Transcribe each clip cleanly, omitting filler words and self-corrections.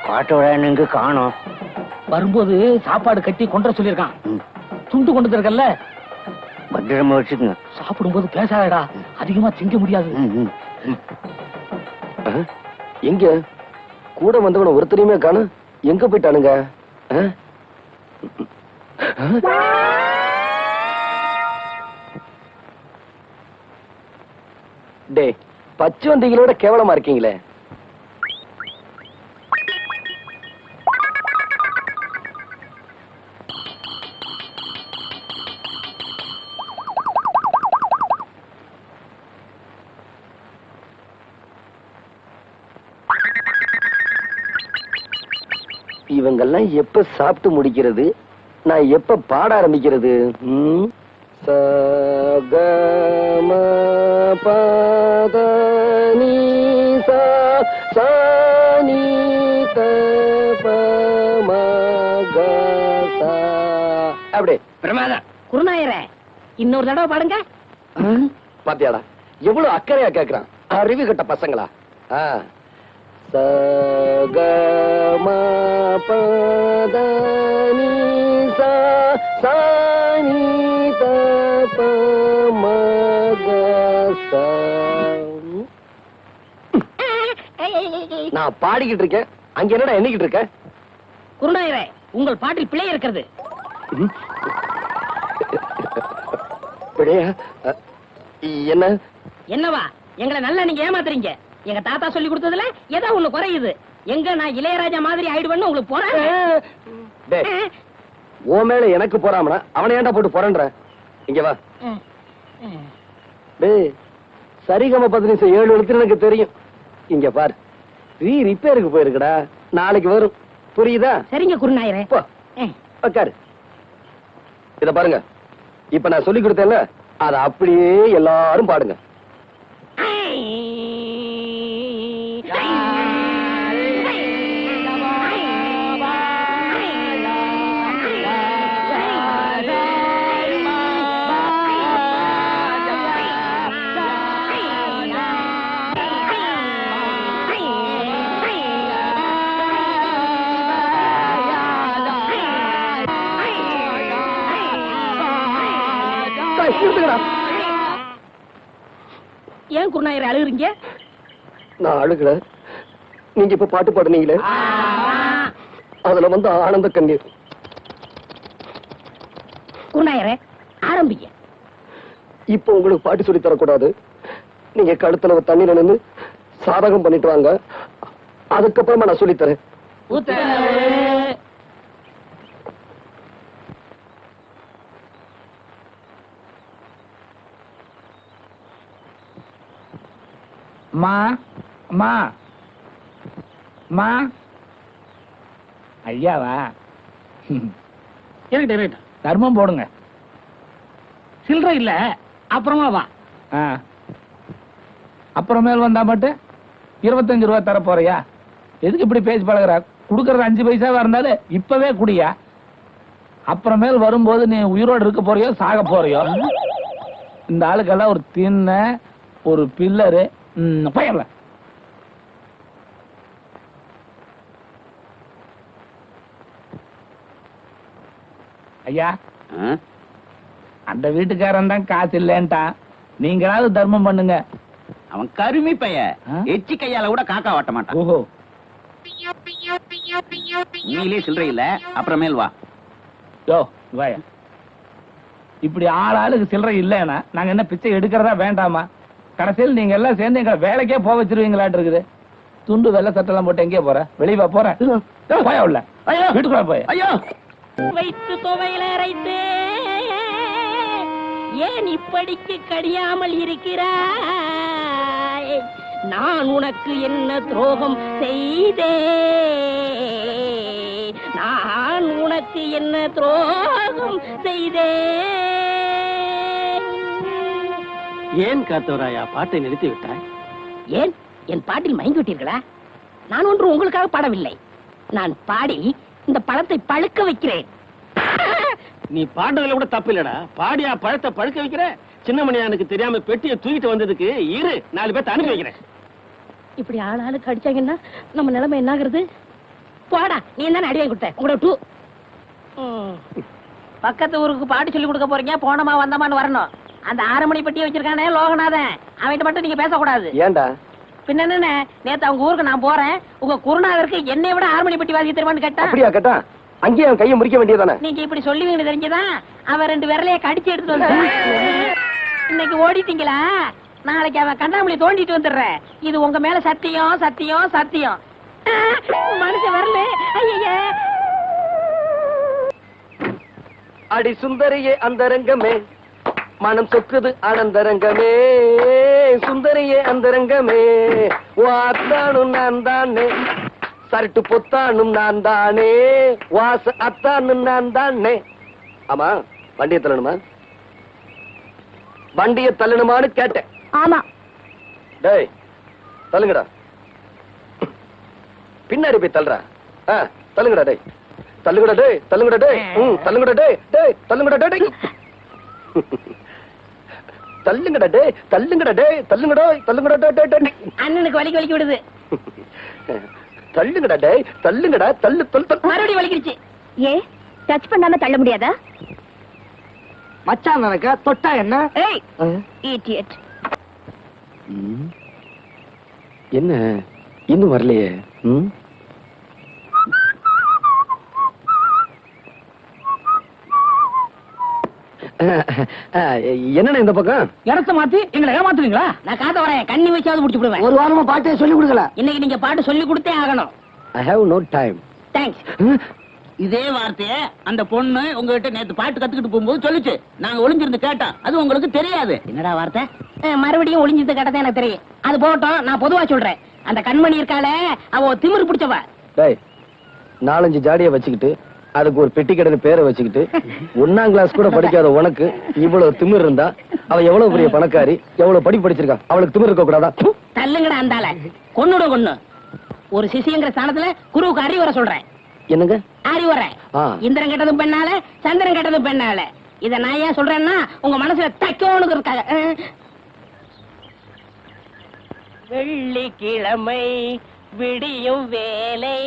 பாட்டோட காணோம். வரும்போது சாப்பாடு கட்டி கொண்டு சொல்லியிருக்கான். துண்டு கொண்டு இருக்கல்ல, பத்திரமா வச்சுக்கோங்க. சாப்பிடும்போது பேசாதடா, அதிகமா திங்க முடியாது. எங்க கூட வந்தவன ஒருத்தரையுமே காணும். எங்க போயிட்டானுங்க? டே, பச்சை வண்டிகளோட கேவலமா இருக்கீங்களே. இவங்கெல்லாம் எப்ப சாப்பிட்டு முடிக்கிறது, நான் எப்ப பாட ஆரம்பிக்கிறது? அப்படி பிரமாதம். குருநாயரே, இன்னொரு தடவை பாடுங்க. பாத்தியாடா எவ்வளவு அக்கறையா கேக்குறான். அறிவு கட்ட பசங்களா. நான் பாடிக்கிட்டு இருக்கேன், அங்க என்னடா எண்ணிக்கிட்டு இருக்க? குருநாயரே, உங்கள் பாட்டில் பிழை இருக்கிறது. என்ன? என்னவா? எங்களை நல்லா நீங்க ஏமாத்துறீங்க. எங்க தாத்தா சொல்லி கொடுத்ததுல ஏதோ ஒண்ணு குறையுது. எங்க நான் இளையராஜா மாதிரி ஆயிடுவேன்னு உங்களுக்கு போறேன். ஓ மேல எனக்கு போறாமனா அவனை ஏன்டா போட்டு போறேன்ற? இங்க வா. டேய், சரிகம 15 7 எழுத்து எனக்கு தெரியும். இங்க பாரு, ரிப்பேருக்கு போயிருக்குடா, நாளைக்கு வரும். புரியுதா? சரிங்க குருநாயரே. போ உட்காரு. இத பாருங்க, இப்ப நான் சொல்லி கொடுத்தேன்ல, அத அப்படியே எல்லாரும் பாடுங்க. ஏன் குருநாயரை அழுகுறீங்க? நான் அழுகல, நீங்க இப்ப பாட்டு பாடுனீங்களே, அதுல வந்து ஆனந்த கண்ணீர். குருநாயரே, ஆரம்பிங்க. இப்ப உங்களுக்கு பாட்டு சொல்லி தரக்கூடாது. நீங்க கழுத்துல தண்ணீர் நின்று சாதகம் பண்ணிட்டு வாங்க, அதுக்கப்புறமா நான் சொல்லித்தரேன். மா மா மா ஐயாவா? தர்மம் போடுங்க. சில்லற இல்ல, அப்புறமா வா. அப்புறமேல் வந்தா மட்டும் 25 ரூபாய் தர போறியா? எதுக்கு இப்படி பேசி பழகுற? குடுக்கறது 5 பைசாவா இருந்தாலும் இப்பவே குடியா. அப்புறமேல் வரும்போது நீ உயிரோடு இருக்க போறியோ சாக போறியோ? இந்த ஆளுக்கெல்லாம் ஒரு தின்ன ஒரு பில்லரு பயர்ல. ஐயா, அந்த வீட்டுக்காரன் தான் காசு இல்லன்ட்டான், நீங்களாவது தர்மம் பண்ணுங்க. அவன் கருமி பைய, எச்சி கையால கூட காக்கா ஓட்ட மாட்டான். ஓஹோ, நீங்களே சில்லறை இல்ல, அப்புறமேல் வா. யோ வாயா, இப்படி ஆளுக்கு சில்லறை இல்லன்னா நாங்க என்ன பிச்சை எடுக்கிறதா வேண்டாமா? கடைசியில் நீங்க எல்லாம் சேர்ந்து எங்களை வேலைக்கே போக வச்சிருவீங்களாட்டு இருக்குது. துண்டு வெள்ளை சட்டெல்லாம் போட்டு எங்கே போற? வெளியே போற? போயா உள்ள, வீட்டுக்குள்ள போய். ஐயோ, வைத்து துவையில அரைத்து ஏன் இப்படிக்கு கடியாமல் இருக்கிறாய்? நான் உனக்கு என்ன துரோகம் செய்தேன்? நான் உனக்கு என்ன துரோகம் செய்தேன்? ஏன் காத்தவராயா பாட்டை நிறுத்தி விட்டாய்? ஏன் என் பாட்டில் மயங்கி விட்டீர்களா? நான் ஒன்று உங்களுக்காக பாடவில்லை. நான் பாடி இந்த பழத்தை பழுக்க வைக்கிறேன். நீ பாடுறதுல கூட தப்பு இல்லடா. பாடியா பழத்தை பழுக்க வைக்கிற. சின்ன மணியானுக்கு தெரியாம பெட்டியை தூக்கிட்டு வந்ததுக்கு 4 பேர்த்த அனுப்பி வைக்கிறேன். இப்படி ஆளுக்கு அடிச்சாங்கன்னா நம்ம நிலைமை என்ன ஆகுறது? போடா, நீ தானே அடி வாங்கி கொடுத்த கூட டூ. பக்கத்து ஊருக்கு பாட்டு சொல்லி கொடுக்க போறீங்க, போனமா வந்தமான்னு வரணும். அந்த 6 மணி பெட்டியை வச்சிருக்கானே லோகநாதன், அவன்கிட்ட மட்டும் நீங்க பேசக்கூடாது. ஏன்டா? பின்ன என்ன, நேத்து அவங்க ஊருக்கு நான் போறேன், உங்க குருநாதருக்கு என்னை விட 6 மணி பெட்டி வாசி தெரியுமான்னு கேட்டா. அப்படியா கேட்டா? அங்கேயே அவன் கையை முறிக்க வேண்டியதானே? நீங்க இப்படி சொல்லுவீங்க தெரிஞ்சுதான் அவன் 2 விரலைய கடிச்சு எடுத்து வந்து இன்னைக்கு ஓடிட்டீங்களா? நாளைக்கு அவன் கண்ணாமூலி தோண்டிட்டு வந்துடுறேன். இது உங்க மேல சத்தியம் சத்தியம் சத்தியம். மனுஷன் வரல. ஐயே, அடி சுந்தரியே அந்தரங்கமே, மனம் சொக்குது ஆனந்தரங்கமே. சுந்தரியே அந்தரங்கமே, வாத்தானும் நான் தானே, சரட்டு பொத்தானும் நான் தானே, வாச அத்தானும் நான் தானே. ஆமா, வண்டியை தள்ளணுமா? வண்டியை தள்ளணுமான்னு கேட்டேன். ஆமா. டேய் தள்ளுங்கடா, பின்னாடி போய் தள்ளுறா. தள்ளுங்கடா டேய், தள்ளுங்கடா டேய், தள்ளுங்கடா டேய், தள்ளுங்கடா டேய், டேய் தள்ளுங்கடா டேய், தள்ளுங்கடா டேய், தள்ளுங்கடா டேய், தள்ளுங்கடா, தள்ளுங்கடா டேய் டேய். அண்ணனுக்கு வலிக்கு வலிக்கு விடுது. தள்ளுங்கடா டேய், தள்ளுங்கடா, தள்ளு தள்ளு தள்ளு. மறுபடியும் வலிக்கிடுச்சு. ஏ டச் பண்ணாம தள்ள முடியாதா? மச்சான் நினைக்க தொட்டா என்ன? ஏய் இடியட். என்ன இன்னும் வரலையே? என்னண்ணே இந்த பக்கம் இடத்த மாத்தி எங்களை ஏமாத்துறீங்களா? நான் காத்த வரேன், கண்ணி வச்சாவது முடிச்சு விடுவேன். ஒரு வாரமா பாட்டே சொல்லி கொடுக்கல. இன்னைக்கு நீங்க பாட்டு சொல்லி கொடுத்தே ஆகணும். I have no time. Thanks. இதே வார்த்தைய அந்த பொண்ணு உங்ககிட்ட நேத்து பாட்டு கத்துக்கிட்டு போகும்போது சொல்லுச்சு. நாங்க ஒளிஞ்சிருந்து கேட்டோம், அது உங்களுக்கு தெரியாது. என்னடா வார்த்தை? மறுபடியும் ஒளிஞ்சது கேட்டதே எனக்கு தெரியும். அது போகட்டும், நான் பொதுவா சொல்றேன். அந்த கண்மணி இருக்காளே, அவ திமிரு பிடிச்சவ. டேய் 4-5 ஜாடியை வச்சுக்கிட்டு அதுக்கு ஒரு பெட்டி கடைன்னு பேரை வச்சுக்கிட்டு 1ஆம் கிளாஸ் கூட படிக்காத உனக்கு இவ்வளவு திமிர் இருந்தா அவ எவ்வளவு பெரிய பணக்காரி, எவ்வளவு படி படிச்சிருக்கா, அவளுக்கு திமிர் இருக்க கூடாதா? தள்ளுங்கடா அந்தால, கொன்னுட கொன்னு. ஒரு சிசிங்கிற ஸ்தானத்துல குருவுக்கு அறிவுரை சொல்றேன். என்னங்க அறிவுரை? இந்திரன் கெட்டதும் பெண்ணால, சந்திரன் கெட்டதும் பெண்ணால. இத நான் ஏன் சொல்றேன்னா உங்க மனசுல தைக்கோனுக்கு இருக்காங்க. வெள்ளிக்கிழமை விடியும் வேலை,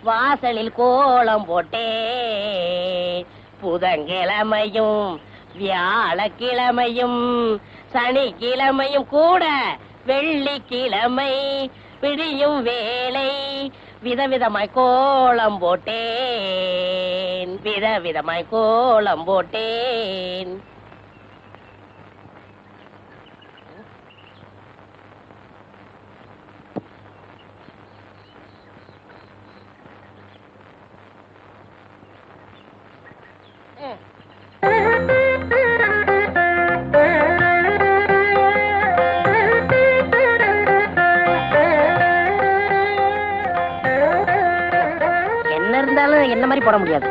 வாசலில் கோலம் போட்டே. புதன்கிழமையும் வியாழக்கிழமையும் சனிக்கிழமையும் கூட வெள்ளிக்கிழமை விடியும் வேலை, விதவிதமாய் கோலம் போட்டேன், விதவிதமாய் கோலம் போட்டேன். என்ன இருந்தாலும் என்ன மாதிரி போட முடியாது.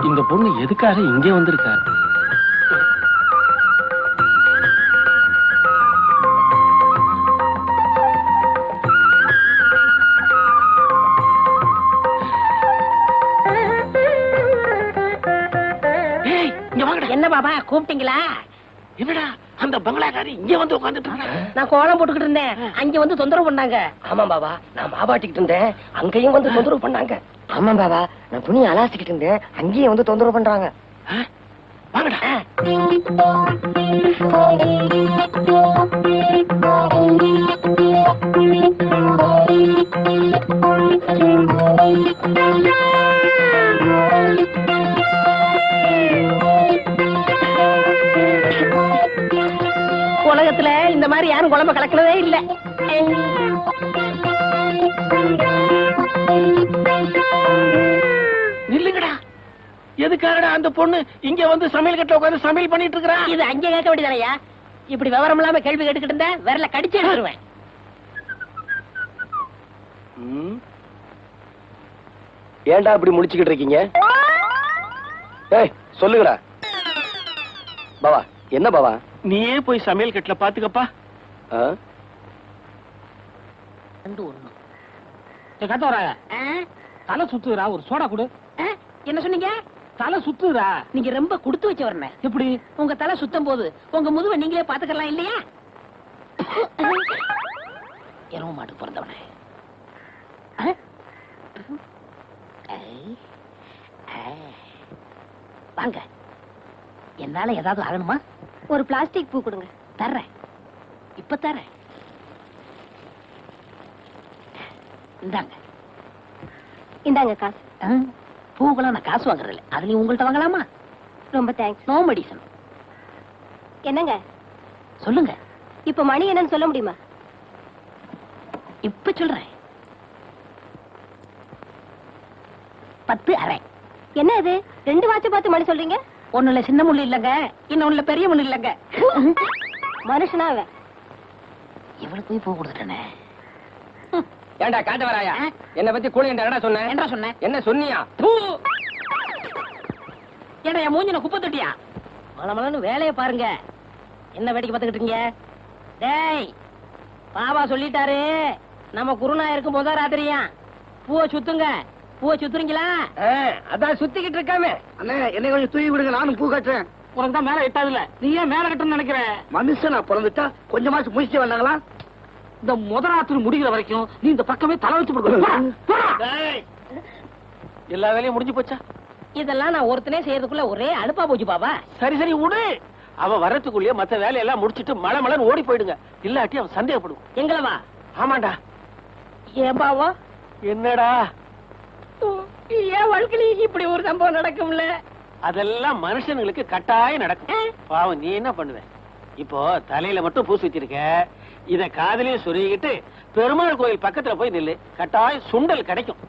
இந்த பொண்ணு எதுக்காக இங்கே வந்திருக்கா? என்ன பாபா கூப்பிட்டீங்களா? என்னடா அந்த பங்களாக்காரி இங்க வந்து உட்கார்ந்துட்டு இருக்காங்க. நான் கோலம் போட்டுக்கிட்டு இருந்தேன், அங்க வந்து தொந்தரவு பண்ணாங்க. ஆமா பாபா, நான் மாவாட்டிக்கிட்டு இருந்தேன், அங்கேயும் வந்து தொந்தரவு பண்ணாங்க. ஆமா பாபா, நான் துணி அலாசிக்கிட்டு இருந்தேன், அங்கேயும் வந்து தொந்தரவு பண்றாங்க. வாங்கடா. மட்டன் குழம்பு கலக்கிறதே இல்ல. நில்லுங்கடா. எதுக்காகடா அந்த பொண்ணு இங்க வந்து சமையல் கட்ட உட்கார்ந்து சமையல் பண்ணிட்டு இருக்கா? இது அங்கே கேட்க வேண்டியதானயா? இப்படி விவரம் இல்லாம கேள்வி கேட்டுக்கிட்டு இருந்தா விரல கடிச்சு எடுத்துருவேன். ஏன்டா இப்படி முடிச்சுக்கிட்டு இருக்கீங்க? ஏய் சொல்லுங்கடா. பாவா என்ன பாவா? நீயே போய் சமையல் கட்டல பாத்துக்கப்பா. ஆ? கத்தவராய தலை சுத்துறா, ஒரு சோடா கொடு. என்ன சொன்னீங்க? தலை சுத்துறா. நீங்க ரொம்ப கொடுத்து வச்சு வரணும். எப்படி? உங்க தலை சுத்தம் போது உங்க முதுவை நீங்களே பாத்துக்கலாம் இல்லையா? எருவ மாட்டு பிறந்தவனே. வாங்க, என்னால ஏதாவது ஆகணுமா? ஒரு பிளாஸ்டிக் பூ கொடுங்க. தர்றேன், இப்ப தர்றேன். இந்தாங்க. இந்தாங்க காசு. பூக்கெல்லாம் நான் காசு வாங்குறது இல்லை. அதுலயும் உங்கள்ட்ட வாங்கலாமா? ரொம்ப தேங்க்ஸ். No medicine. என்னங்க சொல்லுங்க. இப்ப மணி என்னன்னு சொல்ல முடியுமா? இப்ப சொல்றேன். 10:30. என்ன இது 2 வாட்ச் பார்த்து மணி சொல்றீங்க? ஒண்ணுல சின்ன முள்ளு இல்லங்க, இன்னொன்னுல பெரிய முள்ளு இல்லங்க. மனுஷனா அவன்? இவளுக்கு போய் பூ கொடுத்துட்டேனே. ஏன்டா காட்ட வராயா? என்ன பத்தி கூலி என்னடா சொன்ன? என்ன சொன்னேன்? என்ன சொன்னியா? ஏடா என் மூஞ்சின குப்பை தொட்டியா? மலமலன்னு வேலையை பாருங்க. என்ன வேடிக்கை பார்த்துக்கிட்டு இருக்கீங்க? டேய், பாபா சொல்லிட்டாரு, நம்ம குருநா இருக்கும் போதா ராத்திரியா பூவை சுத்துங்க. பூவை சுத்துறீங்களா? அதான் சுத்திக்கிட்டு இருக்காமே. அண்ணே என்னை கொஞ்சம் தூக்கி விடுங்க, நானும் பூ கட்டுறேன். உனக்கு தான் மேல எட்டாதுல, நீ ஏன் மேல கட்டணும்னு நினைக்கிற? மனுஷனா பிறந்துட்டா கொஞ்சமாச்சும் முயற்சி வந்தாங்களா? இந்த முதலாத்திரி முடிகிற வரைக்கும் நீ இந்த பக்கமே தலை வச்சு கொடுக்கணும். எல்லா வேலையும் முடிஞ்சு போச்சா? இதெல்லாம் நான் ஒருத்தனே செய்யறதுக்குள்ள ஒரே அலுப்பா போச்சு பாபா. சரி சரி விடு. அவன் வர்றதுக்குள்ளேயே மத்த வேலையெல்லாம் முடிச்சிட்டு மலை மலைன்னு ஓடி போயிடுங்க. இல்லாட்டி அவன் சந்தேகப்படுவான். எங்களவா? ஆமாண்டா. ஏன் பாவா? என்னடா? ஏன் வாழ்க்கையில இப்படி ஒரு சம்பவம் நடக்கும்ல? அதெல்லாம் மனுஷனுங்களுக்கு கட்டாயம் நடக்கும். பாவம் நீ என்ன பண்ணுவ? இப்போ தலையில மட்டும் பூசி வச்சிருக்க, இத காதலையும் சொருகிட்டு பெருமாள் கோயில் பக்கத்துல போய் நில்லு, கட்டாயம் சுண்டல் கிடைக்கும்.